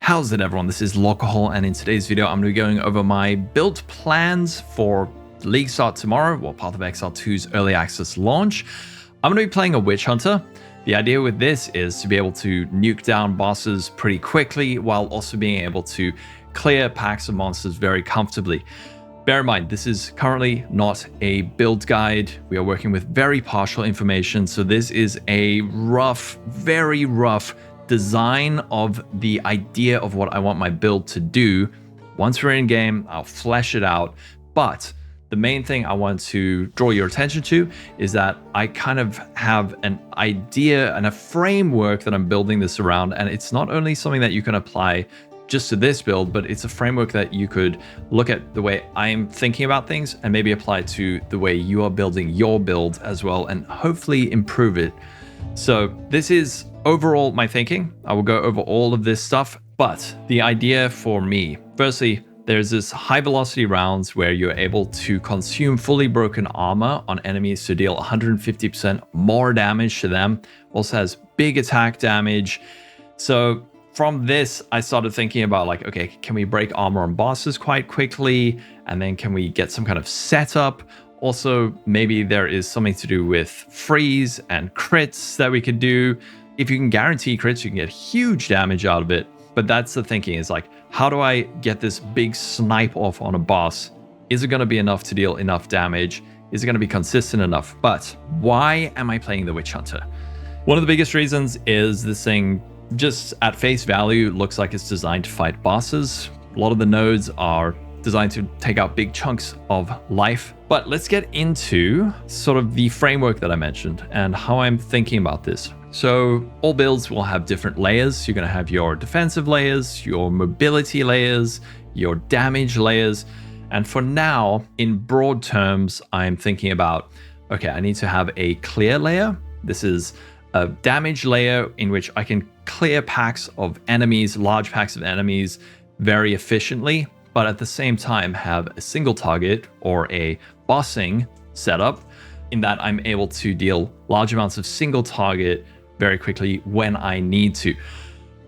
How's it, everyone? This is Lolcohol, and in today's video I'm going to be going over my build plans for League start tomorrow, well, Path of Exile 2's early access launch. I'm going to be playing a Witchhunter. The idea with this is to be able to nuke down bosses pretty quickly while also being able to clear packs of monsters very comfortably. Bear in mind, this is currently not a build guide. We are working with very partial information, so this is a rough, very rough design of the idea of what I want my build to do. Once we're in game, I'll flesh it out. But the main thing I want to draw your attention to is that I kind of have an idea and a framework that I'm building this around. And it's not only something that you can apply just to this build, but it's a framework that you could look at the way I'm thinking about things and maybe apply to the way you are building your build as well, and hopefully improve it. So this is overall my thinking. I will go over all of this stuff, but the idea for me, firstly, there's this high velocity rounds where you're able to consume fully broken armor on enemies to deal 150% more damage to them. Also has big attack damage. So from this, I started thinking about like, okay, can we break armor on bosses quite quickly? And then can we get some kind of setup? Also, maybe there is something to do with freeze and crits that we could do. If you can guarantee crits, you can get huge damage out of it. But that's the thinking, is like, how do I get this big snipe off on a boss? Is it going to be enough to deal enough damage? Is it going to be consistent enough? But why am I playing the Witchhunter? One of the biggest reasons is this thing just at face value looks like it's designed to fight bosses. A lot of the nodes are designed to take out big chunks of life. But let's get into sort of the framework that I mentioned and how I'm thinking about this. So all builds will have different layers. You're going to have your defensive layers, your mobility layers, your damage layers. And for now, in broad terms, I'm thinking about, okay, I need to have a clear layer. This is a damage layer in which I can clear packs of enemies, large packs of enemies very efficiently, but at the same time have a single target or a bossing setup in that I'm able to deal large amounts of single target very quickly when I need to.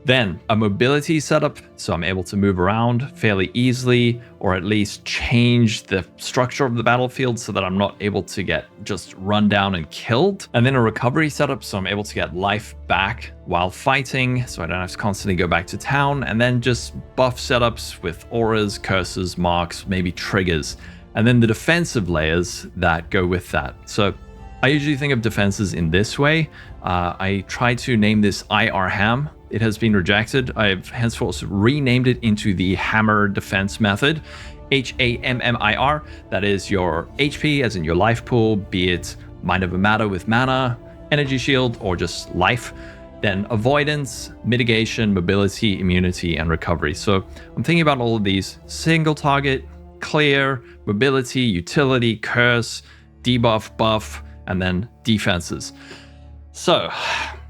Then a mobility setup, so I'm able to move around fairly easily, or at least change the structure of the battlefield so that I'm not able to get just run down and killed. And then a recovery setup, so I'm able to get life back while fighting, so I don't have to constantly go back to town. And then just buff setups with auras, curses, marks, maybe triggers. And then the defensive layers that go with that. So I usually think of defenses in this way. I try to name this IR Ham. It has been rejected. I've henceforth renamed it into the Hammer Defense Method, HAMMIR. That is your HP, as in your life pool, be it Mind Over Matter with mana, Energy Shield, or just life. Then avoidance, mitigation, mobility, immunity, and recovery. So I'm thinking about all of these: single target, clear, mobility, utility, curse, debuff, buff, and then defenses. So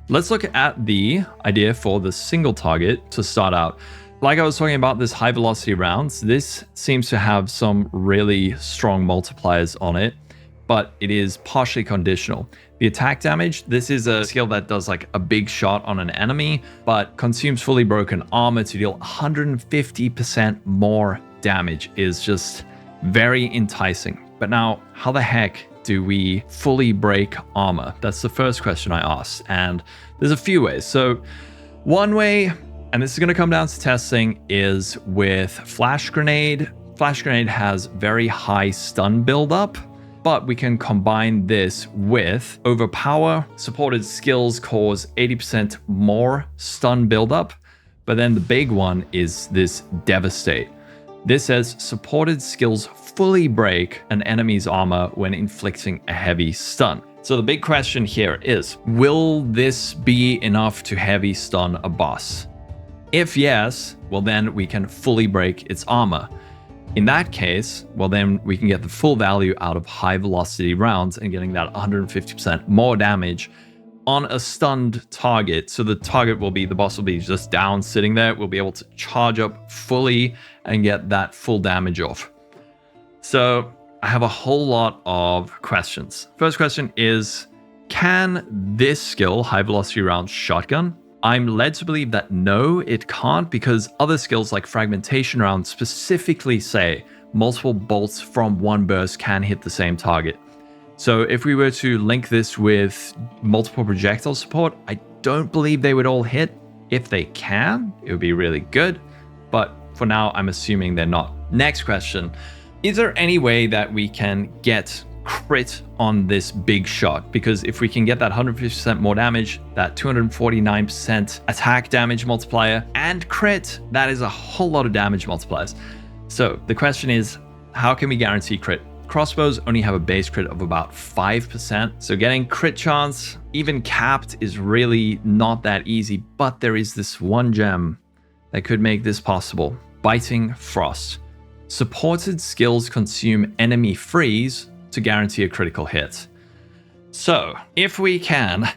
let's look at the idea for the single target to start out. Like I was talking about this high velocity rounds, this seems to have some really strong multipliers on it, but it is partially conditional. The attack damage, this is a skill that does like a big shot on an enemy, but consumes fully broken armor to deal 150% more damage, is just very enticing. But now, how the heck do we fully break armor? That's the first question I asked, and there's a few ways. So one way, and this is going to come down to testing, is with Flash Grenade. Flash Grenade has very high stun buildup, but we can combine this with Overpower. Supported skills cause 80% more stun buildup, but then the big one is this Devastate. This says supported skills fully break an enemy's armor when inflicting a heavy stun. So the big question here is, will this be enough to heavy stun a boss? If yes, well then we can fully break its armor. In that case, well then we can get the full value out of high velocity rounds and getting that 150% more damage on a stunned target. So the target will be, the boss will be just down sitting there. We'll be able to charge up fully and get that full damage off. So I have a whole lot of questions. First question is, can this skill, high velocity round shotgun, I'm led to believe that no, it can't, because other skills like Fragmentation Round specifically say multiple bolts from one burst can hit the same target. So if we were to link this with multiple projectile support, I don't believe they would all hit. If they can, it would be really good. But for now, I'm assuming they're not. Next question. Is there any way that we can get crit on this big shot? Because if we can get that 150% more damage, that 249% attack damage multiplier, and crit, that is a whole lot of damage multipliers. So the question is, how can we guarantee crit? Crossbows only have a base crit of about 5%, so getting crit chance, even capped, is really not that easy, but there is this one gem that could make this possible. Biting Frost. Supported skills consume enemy freeze to guarantee a critical hit. So if we can,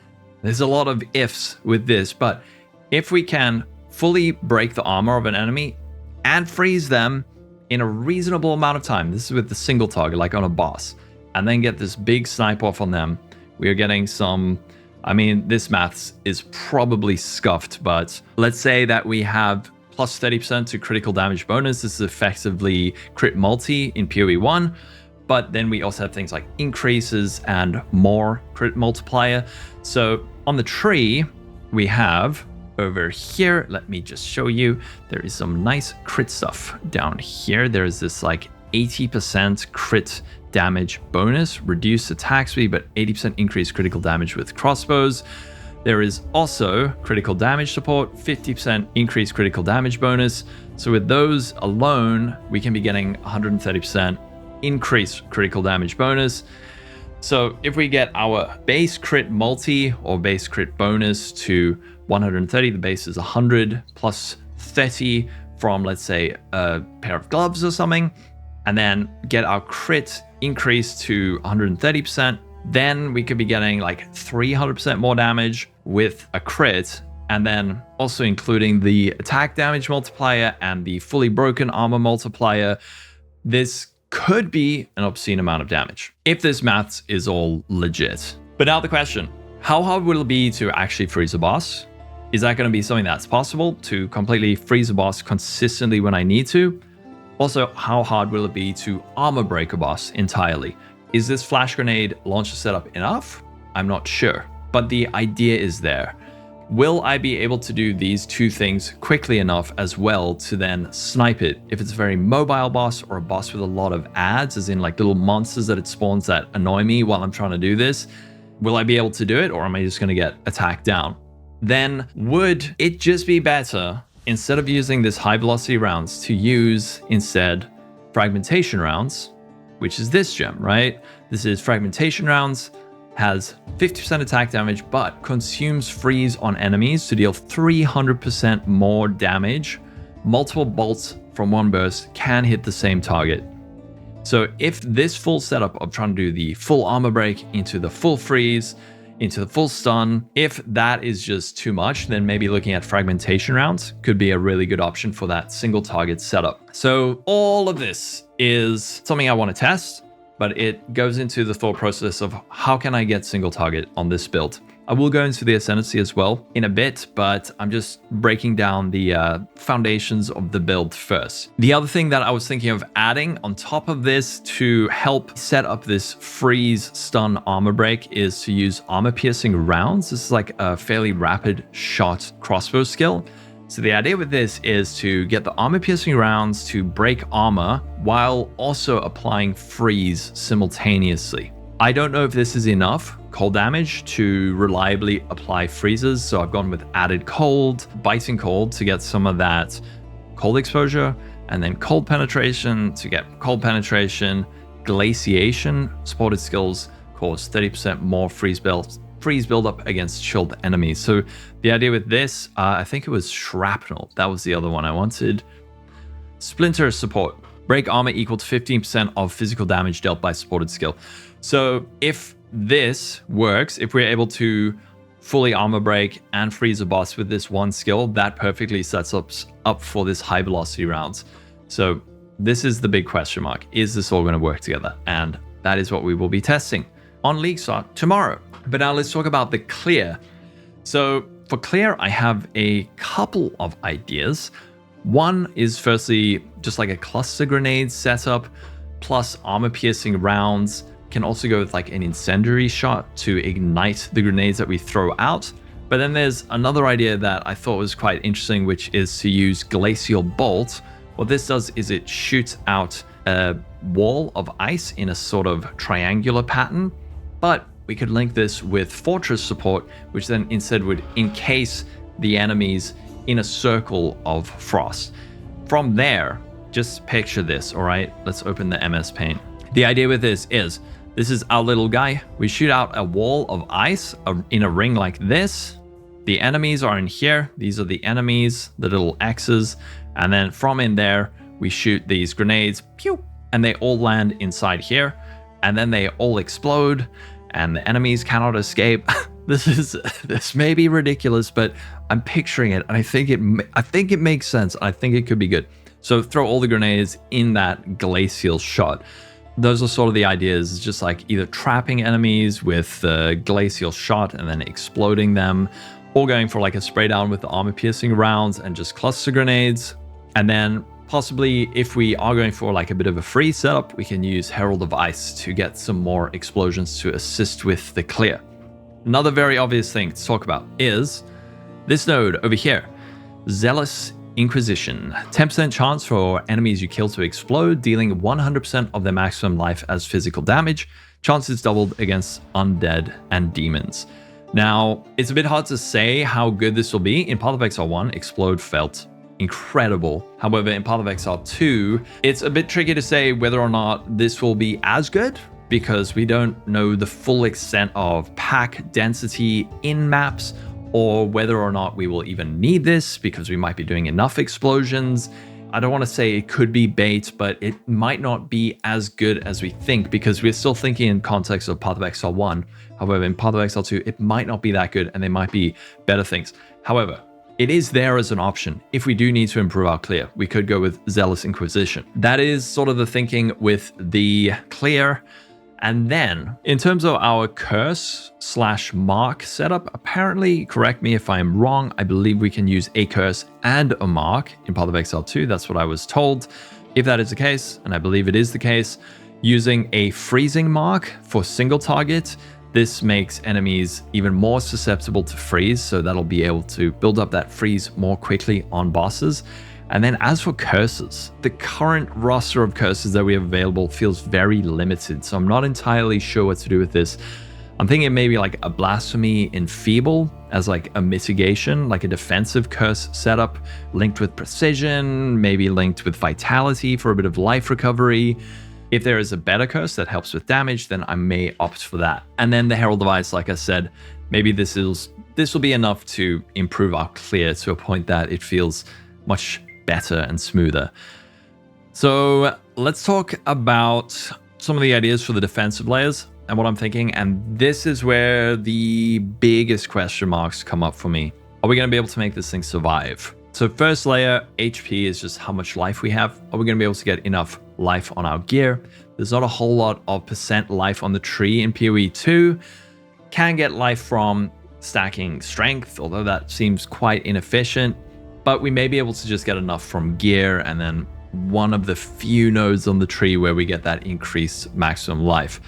there's a lot of ifs with this, but if we can fully break the armor of an enemy and freeze them in a reasonable amount of time, this is with the single target, like on a boss, and then get this big snipe off on them, we are getting some, I mean, this maths is probably scuffed, but let's say that we have plus 30% to critical damage bonus. This is effectively crit multi in PoE 1, but then we also have things like increases and more crit multiplier. So on the tree, we have over here, let me just show you, there is some nice crit stuff down here. There's this like 80% crit damage bonus, reduced attack speed, but 80% increased critical damage with crossbows. There is also critical damage support, 50% increased critical damage bonus. So with those alone, we can be getting 130% increased critical damage bonus. So if we get our base crit multi or base crit bonus to 130, the base is 100 plus 30 from, let's say, a pair of gloves or something, and then get our crit increase to 130%, then we could be getting like 300% more damage with a crit, and then also including the attack damage multiplier and the fully broken armor multiplier. This could be an obscene amount of damage if this maths is all legit. But now the question, how hard will it be to actually freeze a boss? Is that going to be something that's possible to completely freeze a boss consistently when I need to? Also, how hard will it be to armor break a boss entirely? Is this flash grenade launcher setup enough? I'm not sure, but the idea is there. Will I be able to do these two things quickly enough as well to then snipe it? If it's a very mobile boss or a boss with a lot of adds, as in like little monsters that it spawns that annoy me while I'm trying to do this, will I be able to do it, or am I just going to get attacked down? Then would it just be better, instead of using this high velocity rounds, to use instead fragmentation rounds, which is this gem, right? This is fragmentation rounds, has 50% attack damage, but consumes freeze on enemies to deal 300% more damage. Multiple bolts from one burst can hit the same target. So if this full setup of trying to do the full armor break into the full freeze, into the full stun, if that is just too much, then maybe looking at fragmentation rounds could be a really good option for that single target setup. So all of this is something I want to test, but it goes into the thought process of how can I get single target on this build? I will go into the Ascendancy as well in a bit, but I'm just breaking down the foundations of the build first. The other thing that I was thinking of adding on top of this to help set up this freeze stun armor break is to use armor piercing rounds. This is like a fairly rapid shot crossbow skill. So the idea with this is to get the armor piercing rounds to break armor while also applying freeze simultaneously. I don't know if this is enough cold damage to reliably apply freezes, so I've gone with added cold, biting cold to get some of that cold exposure, and then cold penetration to get cold penetration. Glaciation supported skills cause 30% more freeze build up against chilled enemies. So the idea with this, I think it was shrapnel. That was the other one I wanted. Splinter support. Break armor equal to 15% of physical damage dealt by supported skill. So if this works, if we're able to fully armor break and freeze a boss with this one skill, that perfectly sets us up for this high velocity rounds. So this is the big question mark. Is this all going to work together? And that is what we will be testing on League Start tomorrow. But now let's talk about the clear. So For clear, I have a couple of ideas. One is firstly just like a cluster grenade setup plus armor piercing rounds. Can also go with like an incendiary shot to ignite the grenades that we throw out. But then there's another idea that I thought was quite interesting, which is to use Glacial Bolt. What this does is it shoots out a wall of ice in a sort of triangular pattern, but we could link this with Fortress support, which then instead would encase the enemies in a circle of frost. From there, just picture this, all right? Let's open the MS Paint. The idea with this is our little guy. We shoot out a wall of ice in a ring like this. The enemies are in here. These are the enemies, the little X's. And then from in there, we shoot these grenades, pew, and they all land inside here. And then they all explode and the enemies cannot escape. This may be ridiculous, but I'm picturing it and I think it makes sense. I think it could be good. So throw all the grenades in that glacial shot. Those are sort of the ideas, just like either trapping enemies with the glacial shot and then exploding them, or going for like a spray down with the armor piercing rounds and just cluster grenades. And then possibly if we are going for like a bit of a free setup, we can use Herald of Ice to get some more explosions to assist with the clear. Another very obvious thing to talk about is this node over here, Zealous Inquisition. 10% chance for enemies you kill to explode, dealing 100% of their maximum life as physical damage. Chance is doubled against undead and demons. Now, it's a bit hard to say how good this will be. In Path of Exile 1, Explode felt incredible. However, in Path of Exile 2, it's a bit tricky to say whether or not this will be as good, because we don't know the full extent of pack density in maps, or whether or not we will even need this because we might be doing enough explosions. I don't want to say it could be bait, but it might not be as good as we think, because we're still thinking in context of Path of Exile 1. However, in Path of Exile 2, it might not be that good and there might be better things. However, it is there as an option. If we do need to improve our clear, we could go with Zealous Inquisition. That is sort of the thinking with the clear. And then in terms of our curse/mark setup, apparently, correct me if I'm wrong, I believe we can use a curse and a mark in Path of Exile 2. That's what I was told. If that is the case, and I believe it is the case, using a freezing mark for single target, this makes enemies even more susceptible to freeze. So that'll be able to build up that freeze more quickly on bosses. And then as for curses, the current roster of curses that we have available feels very limited. So I'm not entirely sure what to do with this. I'm thinking maybe like a Blasphemy Enfeeble as like a mitigation, like a defensive curse setup linked with precision, maybe linked with vitality for a bit of life recovery. If there is a better curse that helps with damage, then I may opt for that. And then the Herald of Ice, like I said, maybe this will be enough to improve our clear to a point that it feels much better and smoother. So let's talk about some of the ideas for the defensive layers and what I'm thinking. And this is where the biggest question marks come up for me. Are we going to be able to make this thing survive? So first layer, HP is just how much life we have. Are we going to be able to get enough life on our gear? There's not a whole lot of percent life on the tree in PoE 2. Can get life from stacking strength, although that seems quite inefficient. But we may be able to just get enough from gear and then one of the few nodes on the tree where we get that increased maximum life.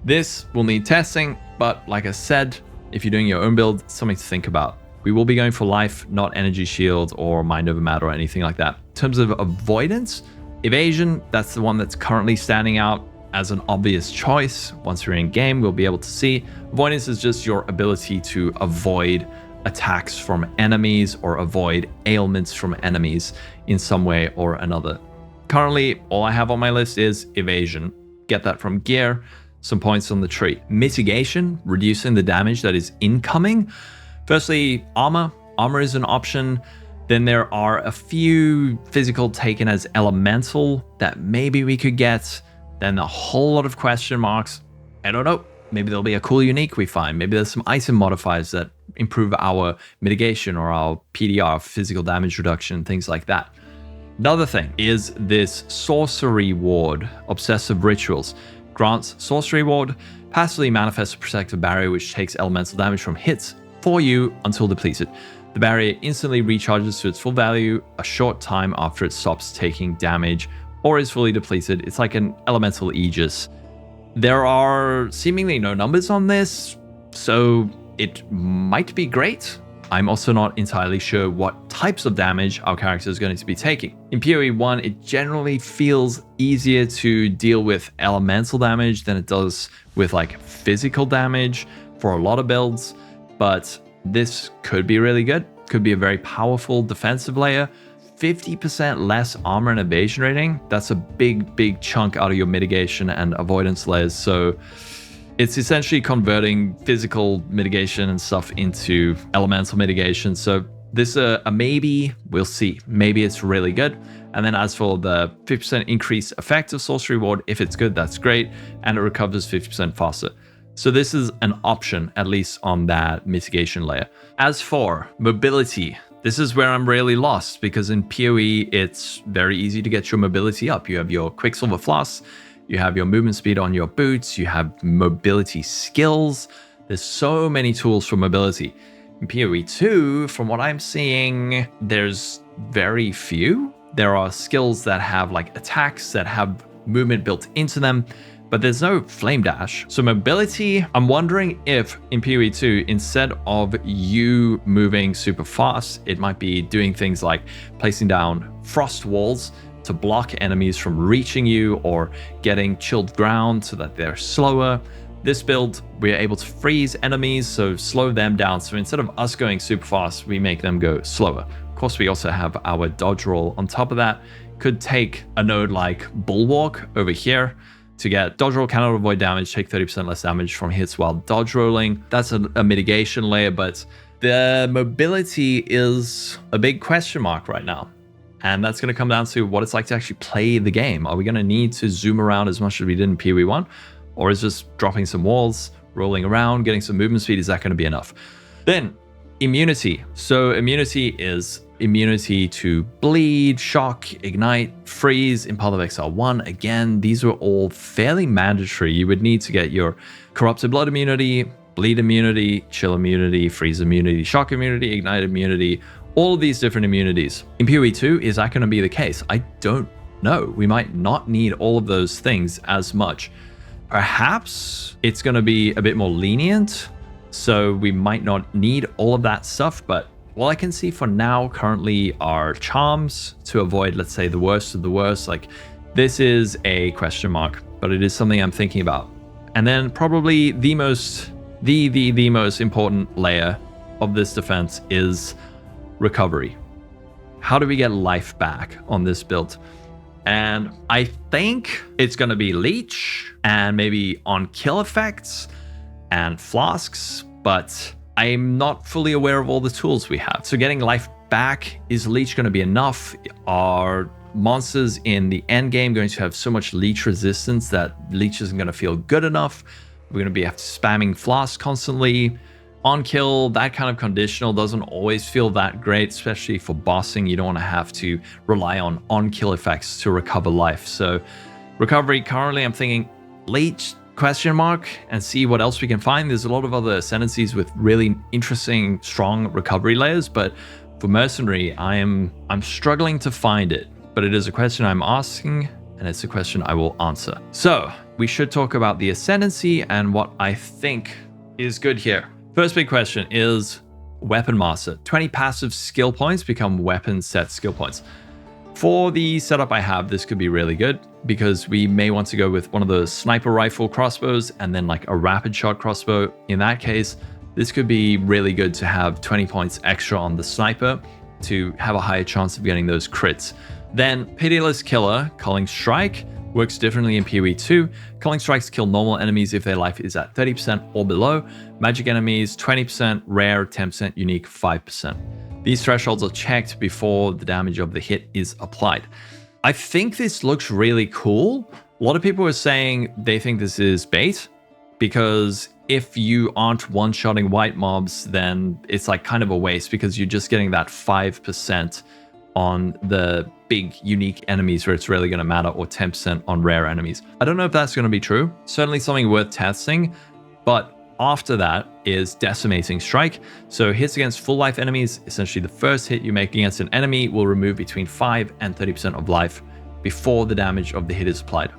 This will need testing, but like I said, if you're doing your own build, it's something to think about. We will be going for life, not energy shield or mind over matter or anything like that. In terms of avoidance, evasion, that's the one that's currently standing out as an obvious choice. Once we're in game, we'll be able to see. Avoidance is just your ability to avoid attacks from enemies or avoid ailments from enemies in some way or another. Currently, all I have on my list is evasion. Get that from gear, some points on the tree. Mitigation, reducing the damage that is incoming. Firstly, armor. Armor is an option. Then there are a few physical taken as elemental that maybe we could get. Then a whole lot of question marks. I don't know. Maybe there'll be a cool unique we find. Maybe there's some item modifiers that improve our mitigation or our PDR, physical damage reduction, things like that. Another thing is this Sorcery Ward, Obsessive Rituals. Grants Sorcery Ward, passively manifests a protective barrier which takes elemental damage from hits for you until depleted. The barrier instantly recharges to its full value a short time after it stops taking damage or is fully depleted. It's like an elemental aegis. There are seemingly no numbers on this, so it might be great. I'm also not entirely sure what types of damage our character is going to be taking. In PoE 1, it generally feels easier to deal with elemental damage than it does with like physical damage for a lot of builds, but this could be really good. Could be a very powerful defensive layer. 50% less armor and evasion rating. That's a big chunk out of your mitigation and avoidance layers. So it's essentially converting physical mitigation and stuff into elemental mitigation. So this is a maybe. We'll see. Maybe it's really good. And then as for the 50% increase effect of Sorcery Ward, if it's good, that's great. And it recovers 50% faster. So this is an option, at least on that mitigation layer. As for mobility, this is where I'm really lost, because in PoE, it's very easy to get your mobility up. You have your Quicksilver Flask, you have your movement speed on your boots, you have mobility skills. There's so many tools for mobility. In PoE 2, from what I'm seeing, there's very few. There are skills that have like attacks that have movement built into them, but there's no flame dash. So mobility, I'm wondering if in PoE 2, instead of you moving super fast, it might be doing things like placing down frost walls to block enemies from reaching you, or getting chilled ground so that they're slower. This build, we're able to freeze enemies, so slow them down. So instead of us going super fast, we make them go slower. Of course, we also have our dodge roll on top of that. Could take a node like Bulwark over here to get dodge roll, cannot avoid damage, take 30% less damage from hits while dodge rolling. That's a mitigation layer, but the mobility is a big question mark right now. And that's going to come down to what it's like to actually play the game. Are we going to need to zoom around as much as we did in PoE 1? Or is just dropping some walls, rolling around, getting some movement speed, is that going to be enough? Then, immunity. So immunity is immunity to bleed, shock, ignite, freeze in Path of Exile 1. Again, these were all fairly mandatory. You would need to get your corrupted blood immunity, bleed immunity, chill immunity, freeze immunity, shock immunity, ignite immunity, all of these different immunities. In PoE 2, is that going to be the case? I don't know. We might not need all of those things as much. Perhaps it's going to be a bit more lenient, so we might not need all of that stuff, but all I can see for now currently are charms to avoid, let's say, the worst of the worst. Like, this is a question mark, but it is something I'm thinking about. And then probably the most important layer of this defense is recovery. How do we get life back on this build? And I think it's going to be leech and maybe on kill effects and flasks, but I'm not fully aware of all the tools we have. So getting life back, is leech going to be enough? Are monsters in the end game going to have so much leech resistance that leech isn't going to feel good enough? We're going to be have to spamming flask constantly. On kill, that kind of conditional doesn't always feel that great, especially for bossing. You don't want to have to rely on kill effects to recover life. So recovery, currently I'm thinking leech, question mark, and see what else we can find. There's a lot of other ascendancies with really interesting, strong recovery layers, but for Mercenary, I'm struggling to find it. But it is a question I'm asking, and it's a question I will answer. So we should talk about the Ascendancy and what I think is good here. First big question is Weapon Master. 20 passive skill points become weapon set skill points. For the setup I have, this could be really good because we may want to go with one of those sniper rifle crossbows and then like a rapid shot crossbow. In that case, this could be really good to have 20 points extra on the sniper to have a higher chance of getting those crits. Then Pitiless Killer, Culling Strike, works differently in PoE 2. Culling Strikes kill normal enemies if their life is at 30% or below. Magic enemies, 20%, rare, 10%, unique, 5%. These thresholds are checked before the damage of the hit is applied. I think this looks really cool. A lot of people are saying they think this is bait because if you aren't one-shotting white mobs, then it's like kind of a waste because you're just getting that 5% on the big unique enemies where it's really going to matter, or 10% on rare enemies. I don't know if that's going to be true. Certainly something worth testing, but after that is Decimating Strike. So hits against full life enemies, essentially the first hit you make against an enemy will remove between 5 and 30% of life before the damage of the hit is applied.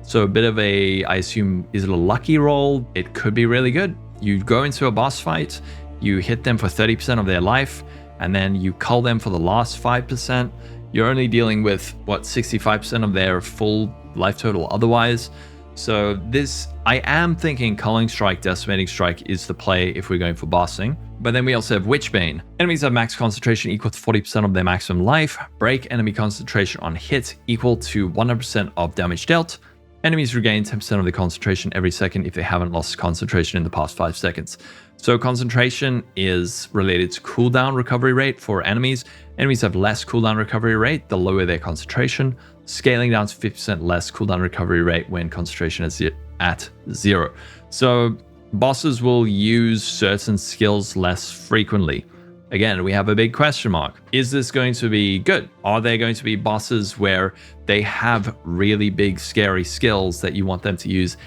So a bit of a, I assume, is it a lucky roll? It could be really good. You go into a boss fight, you hit them for 30% of their life, and then you cull them for the last 5%. You're only dealing with, what, 65% of their full life total otherwise. So this, I am thinking Culling Strike, Decimating Strike is the play if we're going for bossing. But then we also have Witchbane. Enemies have max concentration equal to 40% of their maximum life. Break enemy concentration on hit equal to 100% of damage dealt. Enemies regain 10% of the concentration every second if they haven't lost concentration in the past 5 seconds. So concentration is related to cooldown recovery rate for enemies. Enemies have less cooldown recovery rate the lower their concentration, scaling down to 50% less cooldown recovery rate when concentration is at 0. So bosses will use certain skills less frequently. Again, we have a big question mark. Is this going to be good? Are there going to be bosses where they have really big, scary skills that you want them to use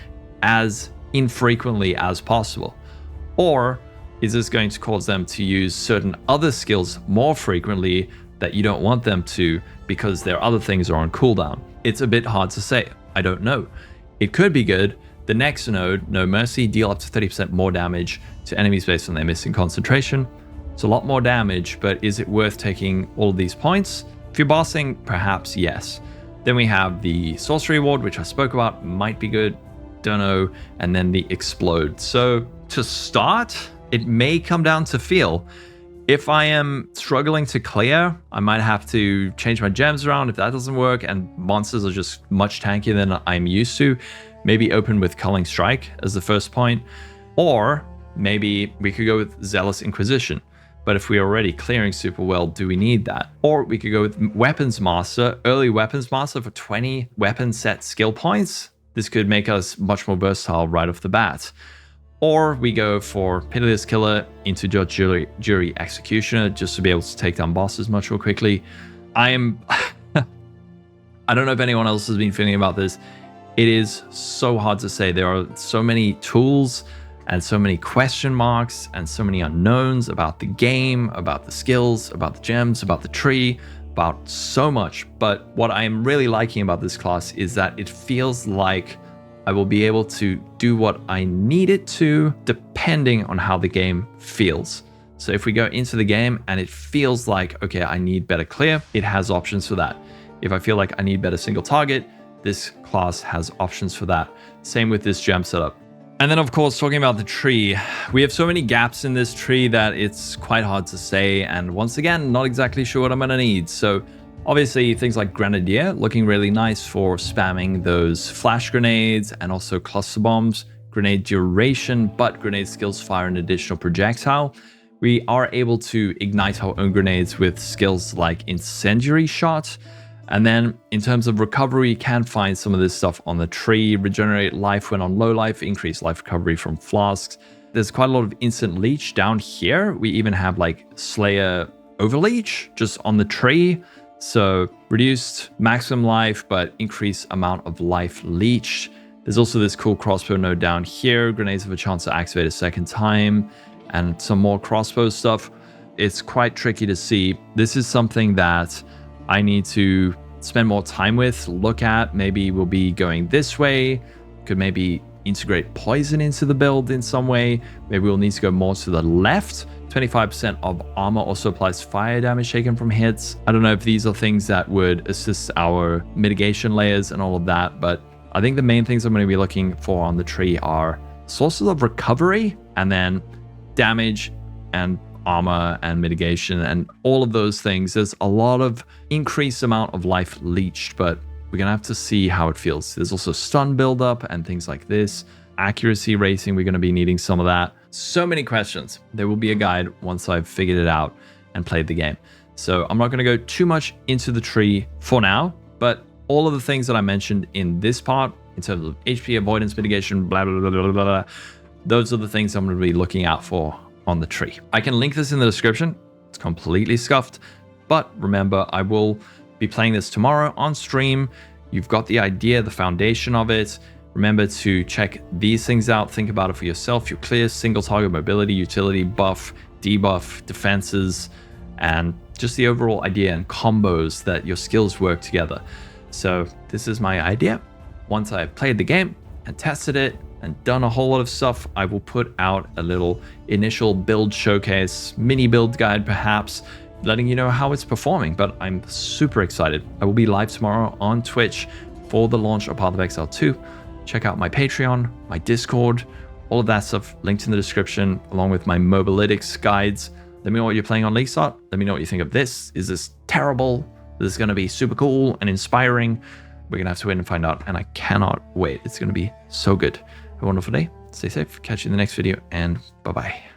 as infrequently as possible? Or is this going to cause them to use certain other skills more frequently that you don't want them to because their other things are on cooldown? It's a bit hard to say. I don't know. It could be good. The next node, No Mercy, deal up to 30% more damage to enemies based on their missing concentration. It's a lot more damage, but is it worth taking all of these points? If you're bossing, perhaps yes. Then we have the Sorcery Ward, which I spoke about, might be good, don't know, and then the Explode. So to start, it may come down to feel. If I am struggling to clear, I might have to change my gems around if that doesn't work, and monsters are just much tankier than I'm used to. Maybe open with Culling Strike as the first point, or maybe we could go with Zealous Inquisition. But if we're already clearing super well, do we need that? Or we could go with Weapons Master, early Weapons Master for 20 weapon set skill points. This could make us much more versatile right off the bat. Or we go for Pitiless Killer into Judge, Jury, Executioner, just to be able to take down bosses much more quickly. I don't know if anyone else has been feeling about this. It is so hard to say. There are so many tools and so many question marks and so many unknowns about the game, about the skills, about the gems, about the tree, about so much. But what I am really liking about this class is that it feels like I will be able to do what I need it to, depending on how the game feels. So if we go into the game and it feels like, okay, I need better clear, it has options for that. If I feel like I need better single target, this class has options for that. Same with this gem setup. And then, of course, talking about the tree, we have so many gaps in this tree that it's quite hard to say. And once again, not exactly sure what I'm going to need. So obviously, things like Grenadier looking really nice for spamming those flash grenades and also cluster bombs. Grenade duration, but grenade skills fire an additional projectile. We are able to ignite our own grenades with skills like Incendiary Shot. And then in terms of recovery, you can find some of this stuff on the tree. Regenerate life when on low life, increase life recovery from flasks. There's quite a lot of instant leech down here. We even have like Slayer Overleech just on the tree. So reduced maximum life, but increased amount of life leached. There's also this cool crossbow node down here. Grenades have a chance to activate a second time, and some more crossbow stuff. It's quite tricky to see. This is something that I need to spend more time with, look at. Maybe we'll be going this way. Could maybe integrate poison into the build in some way. Maybe we'll need to go more to the left. 25% of armor also applies fire damage taken from hits. I don't know if these are things that would assist our mitigation layers and all of that, but I think the main things I'm going to be looking for on the tree are sources of recovery, and then damage and armor and mitigation and all of those things. There's a lot of increased amount of life leached, but we're gonna have to see how it feels. There's also stun buildup and things like this. Accuracy rating, we're gonna be needing some of that. So many questions. There will be a guide once I've figured it out and played the game. So I'm not gonna go too much into the tree for now, but all of the things that I mentioned in this part, in terms of HP avoidance, mitigation, blah, blah, blah, blah, blah, blah, those are the things I'm gonna be looking out for on the tree. I can link this in the description. It's completely scuffed, but remember, I will be playing this tomorrow on stream. You've got the idea, the foundation of it. Remember to check these things out. Think about it for yourself. Your clear, single target mobility, utility, buff, debuff, defenses, and just the overall idea and combos that your skills work together. So this is my idea. Once I've played the game and tested it and done a whole lot of stuff, I will put out a little initial build showcase, mini build guide perhaps, letting you know how it's performing. But I'm super excited. I will be live tomorrow on Twitch for the launch of Path of Exile 2. Check out my Patreon, my Discord, all of that stuff linked in the description, along with my Mobalytics guides. Let me know what you're playing on League Start. Let me know what you think of this. Is this terrible? Is this going to be super cool and inspiring? We're going to have to wait and find out, and I cannot wait. It's going to be so good. Have a wonderful day. Stay safe. Catch you in the next video, and bye-bye.